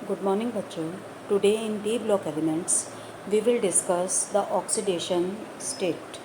Good morning बच्चों. Today in D block elements we will discuss the oxidation state.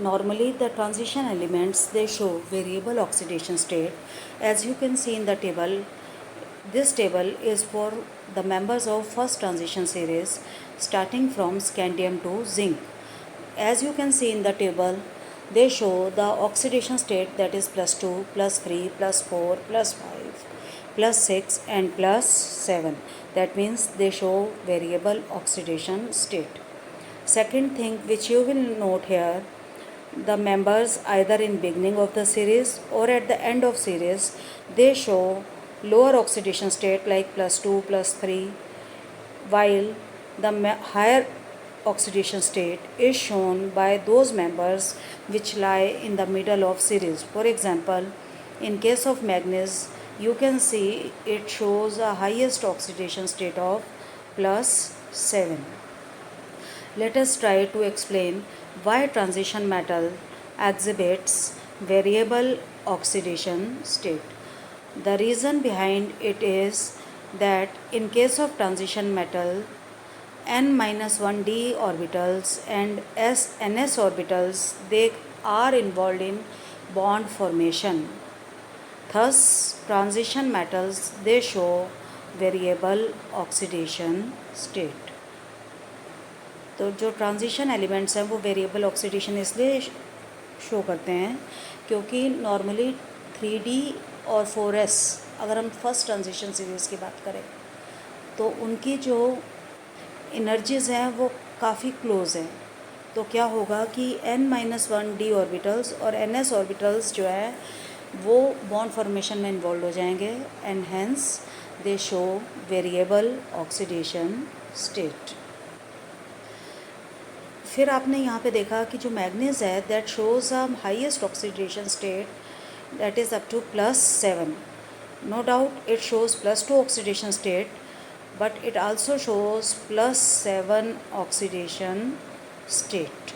Normally the transition elements they show variable oxidation state. As you can see in the table, this table is for the members of first transition series starting from scandium to zinc. As you can see in the table, they show the oxidation state, that is +2, +3, +4, +5, +6 and +7. That means they show variable oxidation state. Second thing which you will note here, the members either in beginning of the series or at the end of series, they show lower oxidation state like +2, +3, while the higher oxidation state is shown by those members which lie in the middle of series. For example, in case of manganese, you can see it shows a highest oxidation state of +7. Let us try to explain why transition metal exhibits variable oxidation state. The reason behind it is that in case of transition metal, n-1d orbitals and ns orbitals, they are involved in bond formation. Thus, transition metals they show variable oxidation state. तो जो transition elements हैं वो variable oxidation इसलिए show करते हैं क्योंकि normally 3D और 4s, अगर हम फर्स्ट ट्रांजिशन सीरीज़ की बात करें तो उनकी जो एनर्जीज़ हैं वो काफ़ी क्लोज हैं. तो क्या होगा कि n-1d ऑर्बिटल्स और ns ऑर्बिटल्स जो है वो बॉन्ड फॉर्मेशन में इन्वॉल्व हो जाएंगे and hence they show variable oxidation state. फिर आपने यहाँ पे देखा कि जो मैग्नीज है that shows a highest oxidation state that is up to +7. No doubt it shows +2 oxidation state, but it also shows +7 oxidation state.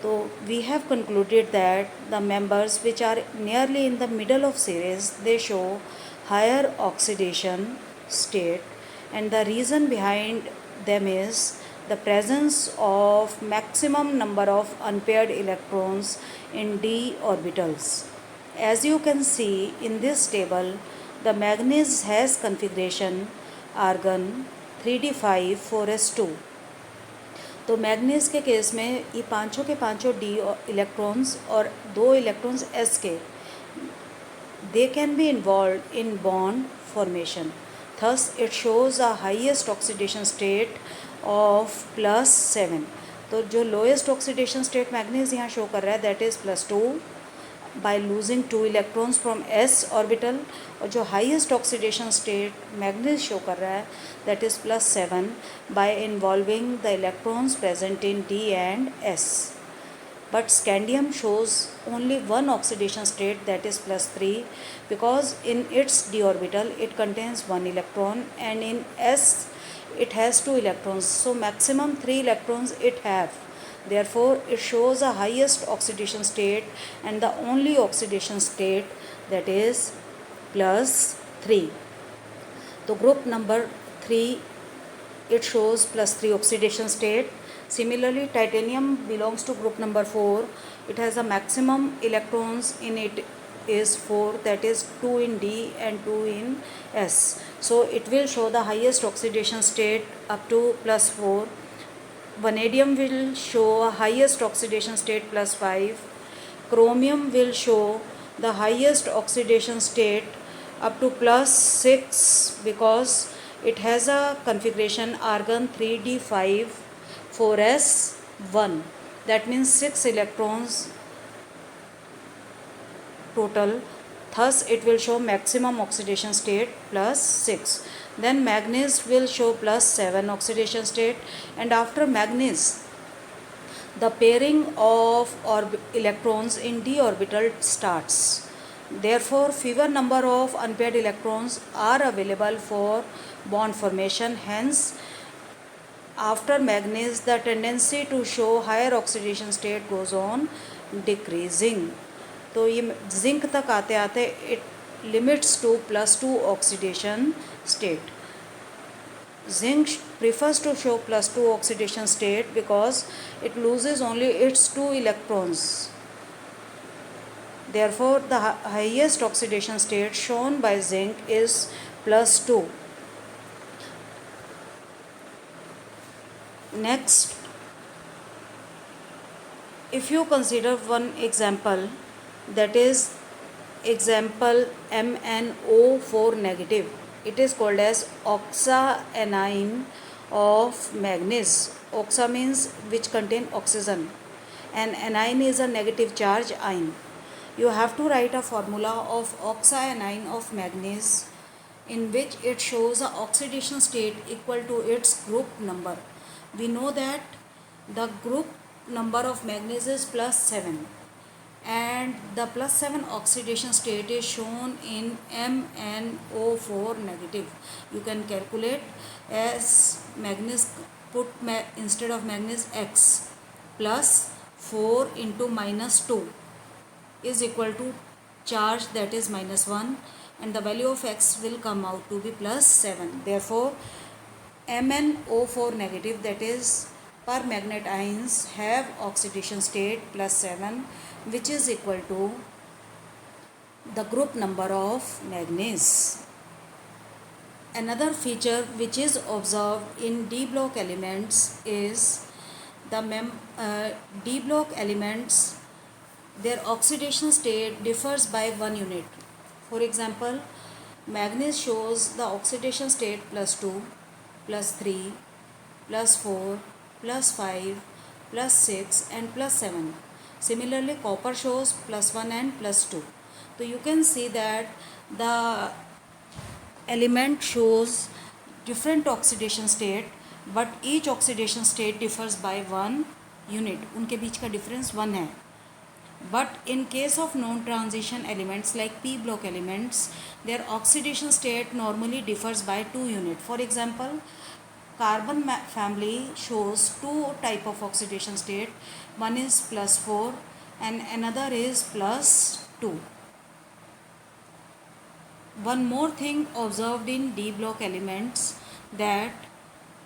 So we have concluded that the members which are nearly in the middle of series, they show higher oxidation state, and the reason behind them is the presence of maximum number of unpaired electrons in d orbitals. As you can see in this table, the manganese has configuration argon 3d5 4s2. तो manganese के case में ये पांचों के पांचों D electrons और 2 electrons S के they can be involved in bond formation. Thus it shows a highest oxidation state of +7. तो जो लोएस्ट ऑक्सीडेशन स्टेट मैग्नीज यहाँ शो कर रहा है that is +2 by losing 2 electrons from s orbital, और जो highest oxidation state manganese show कर रहा है that is +7 by involving the electrons present in d and s. But scandium shows only one oxidation state that is +3 because in its d orbital it contains 1 electron and in s it has 2 electrons, so maximum 3 electrons it have. Therefore, it shows a highest oxidation state and the only oxidation state that is +3. So group number 3, it shows +3 oxidation state. Similarly, titanium belongs to group number 4. It has a maximum electrons in it is 4, that is 2 in D and 2 in S. So it will show the highest oxidation state up to +4. Vanadium will show a highest oxidation state +5. Chromium will show the highest oxidation state up to +6 because it has a configuration argon 3d5 4s1. That means 6 electrons total. Thus it will show maximum oxidation state +6. Then manganese will show +7 oxidation state, and after manganese the pairing of electrons in d orbital starts. Therefore fewer number of unpaired electrons are available for bond formation. Hence after manganese the tendency to show higher oxidation state goes on decreasing. तो ये zinc तक आते आते limits to +2 oxidation state. Zinc prefers to show +2 oxidation state because it loses only its 2 electrons. Therefore, the highest oxidation state shown by zinc is +2. Next, if you consider one example, that is example MnO4 negative, it is called as oxaanion of manganese. Oxa means which contain oxygen, and anion is a negative charge ion. You have to write a formula of oxaanion of manganese in which it shows a oxidation state equal to its group number. We know that the group number of manganese is +7, and the +7 oxidation state is shown in MnO4 negative. You can calculate as manganese, put instead of manganese X, plus 4 into -2 is equal to charge, that is -1, and the value of X will come out to be +7. Therefore, MnO4 negative, that is permanganate ions, have oxidation state +7, which is equal to the group number of manganese. Another feature which is observed in D block elements is the D block elements, their oxidation state differs by 1 unit. For example, manganese shows the oxidation state +2, +3, +4, +5, +6 and +7. Similarly, copper shows +1 and +2. So you can see that the element shows different oxidation state, but each oxidation state differs by 1 unit. उनके बीच का difference 1 है. But in case of non-transition elements like p block elements, their oxidation state normally differs by 2 units. For example, carbon family shows 2 type of oxidation state. One is +4 and another is +2. One more thing observed in D block elements, that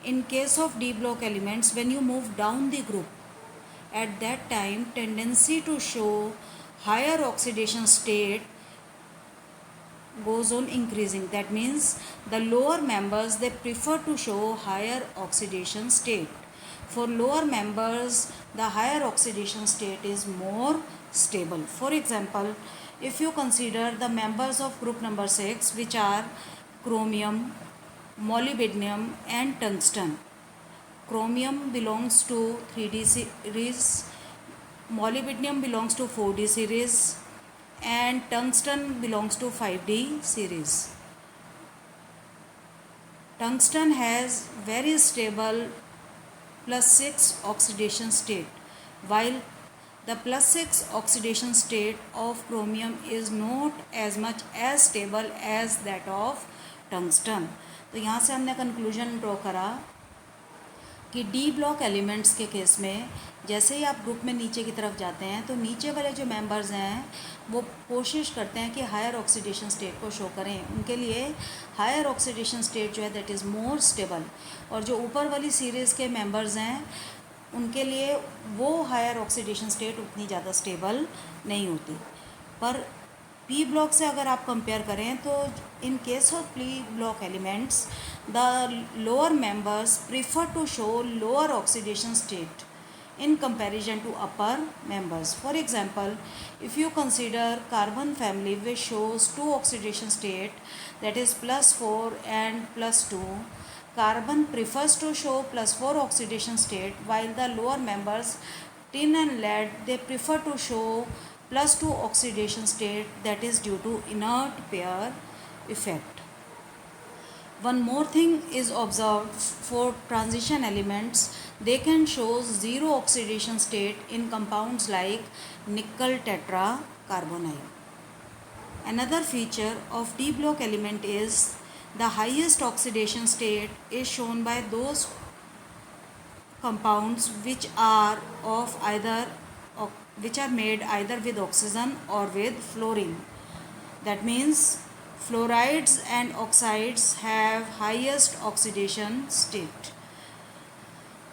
in case of D block elements, when you move down the group, at that time tendency to show higher oxidation state goes on increasing. That means the lower members, they prefer to show higher oxidation state. For lower members, the higher oxidation state is more stable. For example, if you consider the members of group number 6, which are chromium, molybdenum and tungsten. Chromium belongs to 3D series, molybdenum belongs to 4D series, and tungsten belongs to 5D series. Tungsten has very stable +6 oxidation state, while the +6 oxidation state of chromium is not as much as stable as that of tungsten. तो यहाँ से हमने conclusion draw करा कि D block elements के case में जैसे ही आप ग्रुप में नीचे की तरफ जाते हैं तो नीचे वाले जो मेंबर्स हैं वो कोशिश करते हैं कि हायर ऑक्सीडेशन स्टेट को शो करें. उनके लिए हायर ऑक्सीडेशन स्टेट जो है दैट इज़ मोर स्टेबल, और जो ऊपर वाली सीरीज़ के मेंबर्स हैं उनके लिए वो हायर ऑक्सीडेशन स्टेट उतनी ज़्यादा स्टेबल नहीं होती. पर पी ब्लॉक से अगर आप कंपेयर करें तो in case of P block elements the lower members prefer to show lower oxidation state in comparison to upper members. For example, if you consider carbon family which shows 2 oxidation state, that is +4 and +2, carbon prefers to show +4 oxidation state, while the lower members tin and lead, they prefer to show +2 oxidation state, that is due to inert pair effect. One more thing is observed for transition elements. They can show 0 oxidation state in compounds like nickel tetracarbonyl. Another feature of D block element is the highest oxidation state is shown by those compounds which are made either with oxygen or with fluorine. That means Fluorides and oxides have highest oxidation state.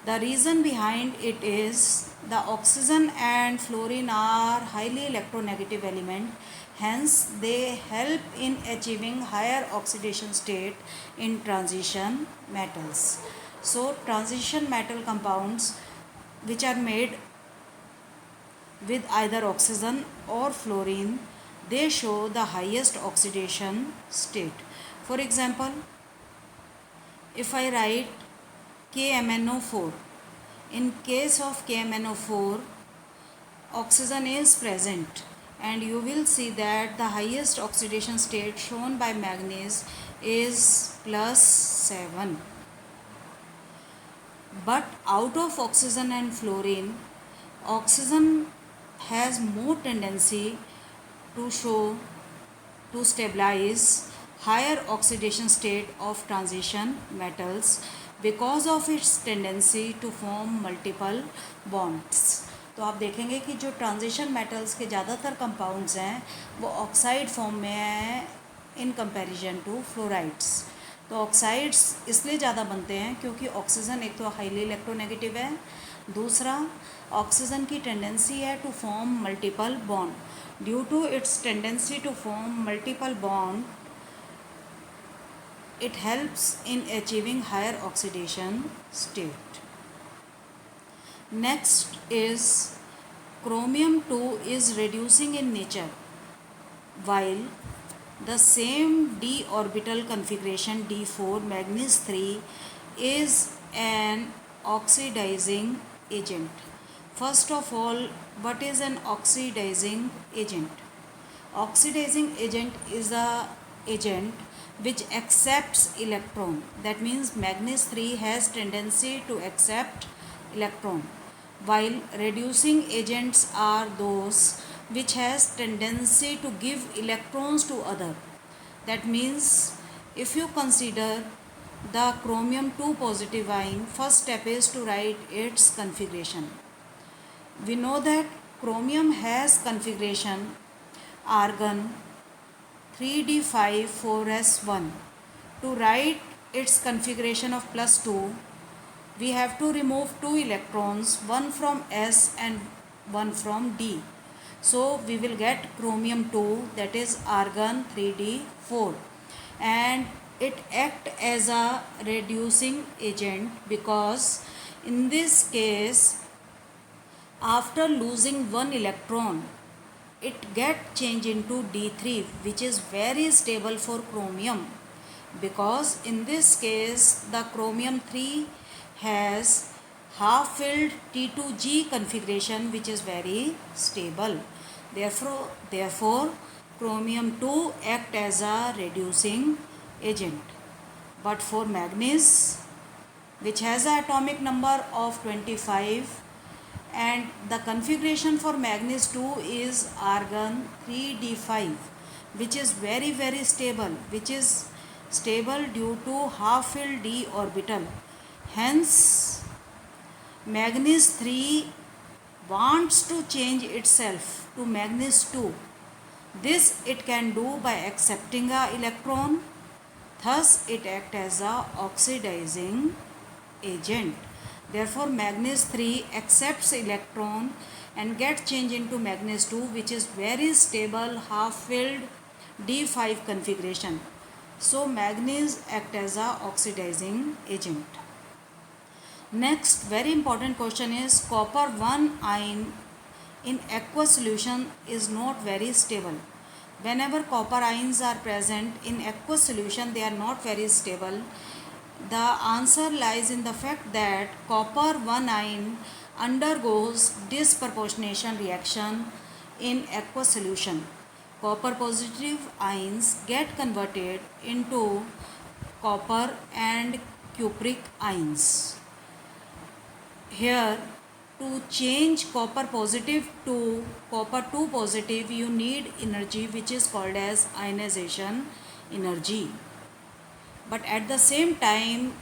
The reason behind it is the oxygen and fluorine are highly electronegative element, hence they help in achieving higher oxidation state in transition metals. So transition metal compounds which are made with either oxygen or fluorine, they show the highest oxidation state. For example, if I write KMnO4, in case of KMnO4, oxygen is present, and you will see that the highest oxidation state shown by manganese is +7. But out of oxygen and fluorine, oxygen has more tendency to stabilize higher oxidation state of transition metals because of its tendency to form multiple bonds. तो आप देखेंगे कि जो transition metals के ज़्यादातर compounds हैं वो oxide form में हैं इन कंपैरिजन टू फ्लोराइड्स. तो ऑक्साइड्स इसलिए ज़्यादा बनते हैं क्योंकि ऑक्सीजन एक तो हाईली इलेक्ट्रोनेगेटिव है, दूसरा ऑक्सीजन की टेंडेंसी है to form multiple bond. Due to its tendency to form multiple bond, it helps in achieving higher oxidation state. Next is chromium 2 is reducing in nature, while the same d orbital configuration d4 manganese 3 is an oxidizing agent. First of all, what is an oxidizing agent? Oxidizing agent is a agent which accepts electron. That means manganese 3 has tendency to accept electron, while reducing agents are those which has tendency to give electrons to other. That means if you consider the chromium 2 positive ion, first step is to write its configuration. We know that chromium has configuration argon 3d5 4s1. To write its configuration of +2, we have to remove 2 electrons, one from S and one from D. So we will get chromium 2, that is argon 3d4, and it act as a reducing agent because in this case after losing one electron it get changed into D3, which is very stable for chromium, because in this case the chromium 3 has half filled T2G configuration which is very stable. Therefore chromium 2 act as a reducing agent. But for manganese, which has an atomic number of 25, and the configuration for manganese 2 is argon 3d5, which is very stable, which is stable due to half filled d orbital. Hence manganese 3 wants to change itself to manganese 2. This it can do by accepting a electron, thus it acts as a oxidizing agent. Therefore manganese 3 accepts electron and gets changed into manganese 2, which is very stable half filled D5 configuration. So manganese acts as a oxidizing agent. Next very important question is copper 1 ion in aqueous solution is not very stable. Whenever copper ions are present in aqueous solution, they are not very stable. The answer lies in the fact that copper 1 ion undergoes disproportionation reaction in aqueous solution. Copper positive ions get converted into copper and cupric ions. Here, to change copper positive to copper 2 positive, you need energy which is called as ionization energy. But at the same time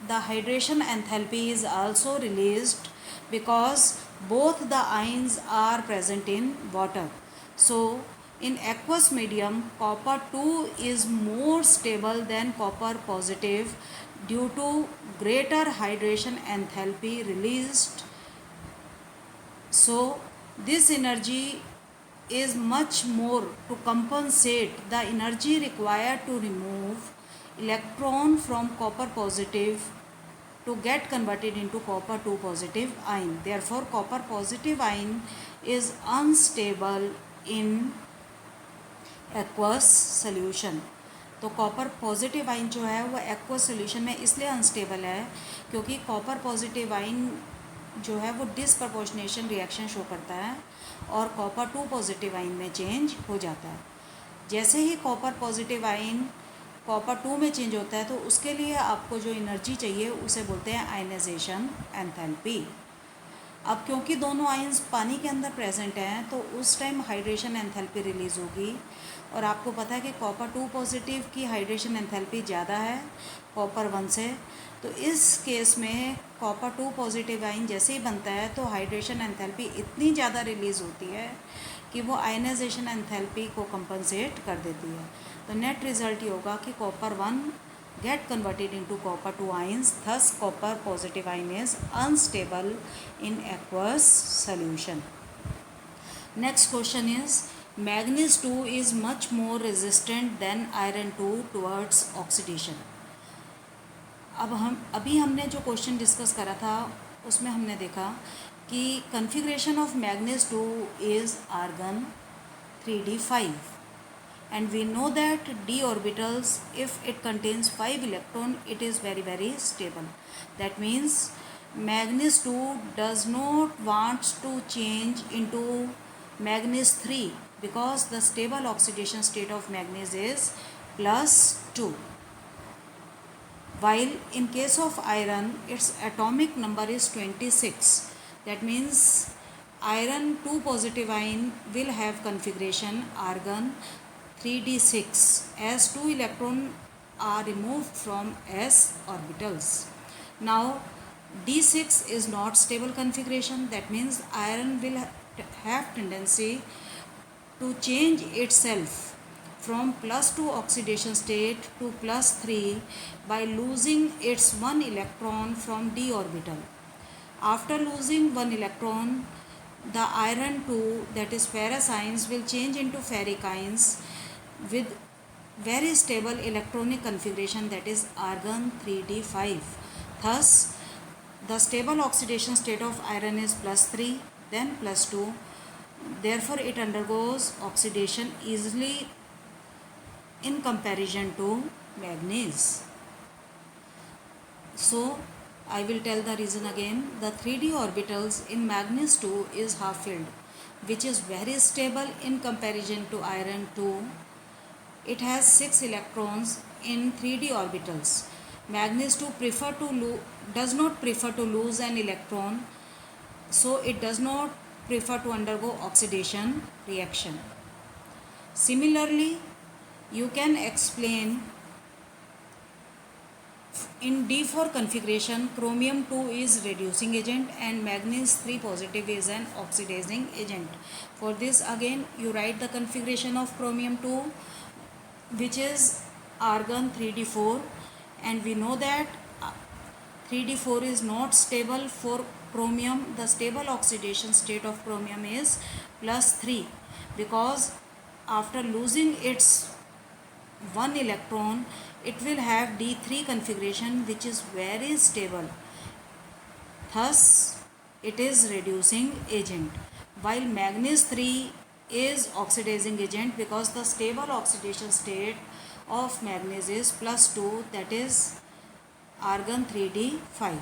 the hydration enthalpy is also released because both the ions are present in water. So In aqueous medium, copper 2 is more stable than copper positive due to greater hydration enthalpy released. So, this energy is much more to compensate the energy required to remove electron from copper positive to get converted into copper 2 positive ion. Therefore, copper positive ion is unstable in aqueous solution. तो copper positive ion जो है वो aqueous solution में इसलिए unstable है क्योंकि copper positive ion जो है वो डिसप्रपोर्शनेशन रिएक्शन शो करता है और कॉपर 2 पॉजिटिव आइन में चेंज हो जाता है. जैसे ही कॉपर पॉजिटिव आइन कॉपर 2 में चेंज होता है तो उसके लिए आपको जो एनर्जी चाहिए उसे बोलते हैं आयनाइजेशन एंथैल्पी. अब क्योंकि दोनों आयंस पानी के अंदर प्रेजेंट हैं तो उस टाइम हाइड्रेशन एंथैल्पी रिलीज़ होगी और आपको पता है कि कॉपर 2 पॉजिटिव की हाइड्रेशन एंथैल्पी ज़्यादा है कॉपर 1 से. तो इस केस में कॉपर 2 पॉजिटिव आयन जैसे ही बनता है तो हाइड्रेशन एंथैल्पी इतनी ज़्यादा रिलीज़ होती है कि वो आयनाइजेशन एंथैल्पी को कंपनसेट कर देती है. तो नेट रिज़ल्ट ये होगा कि copper 1 get converted into copper 2 ions, thus copper positive ion is unstable in aqueous solution. Next question is, manganese 2 is much more resistant than iron 2 towards oxidation. अब हमने जो क्वेश्चन डिस्कस करा था उसमें हमने देखा कि configuration of manganese 2 is argon 3d5. And we know that d orbitals, if it contains 5 electron, it is very very stable. That means manganese 2 does not want to change into manganese 3 because the stable oxidation state of manganese is +2. While in case of iron, its atomic number is 26. That means iron 2 positive ion will have configuration argon 3d6 as 2 electrons are removed from s orbitals. Now d6 is not stable configuration. That means iron will have tendency to change itself from +2 oxidation state to +3 by losing its 1 electron from d orbital. After losing 1 electron, the iron 2, that is ferrous ions, will change into ferric ions with very stable electronic configuration, that is argon 3d5. Thus the stable oxidation state of iron is +3 then +2. Therefore it undergoes oxidation easily in comparison to manganese. So I will tell the reason again. The 3d orbitals in manganese 2 is half filled, which is very stable in comparison to iron 2. It has 6 electrons in 3d orbitals. Manganese 2 does not prefer to lose an electron, so it does not prefer to undergo oxidation reaction. Similarly, you can explain in D4 configuration, chromium 2 is reducing agent and manganese 3 positive is an oxidizing agent. For this again you write the configuration of chromium 2, which is argon 3d4, and we know that 3d4 is not stable for chromium. The stable oxidation state of chromium is +3 because after losing its 1 electron it will have d3 configuration, which is very stable. Thus it is reducing agent, while manganese 3 is oxidizing agent because the stable oxidation state of manganese is +2, that is argon 3d5.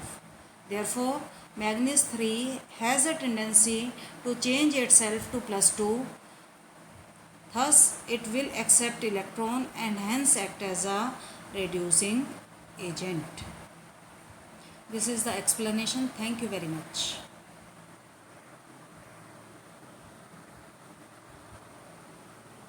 Therefore manganese 3 has a tendency to change itself to +2. Thus it will accept electron and hence act as a reducing agent. This is the explanation. Thank you very much.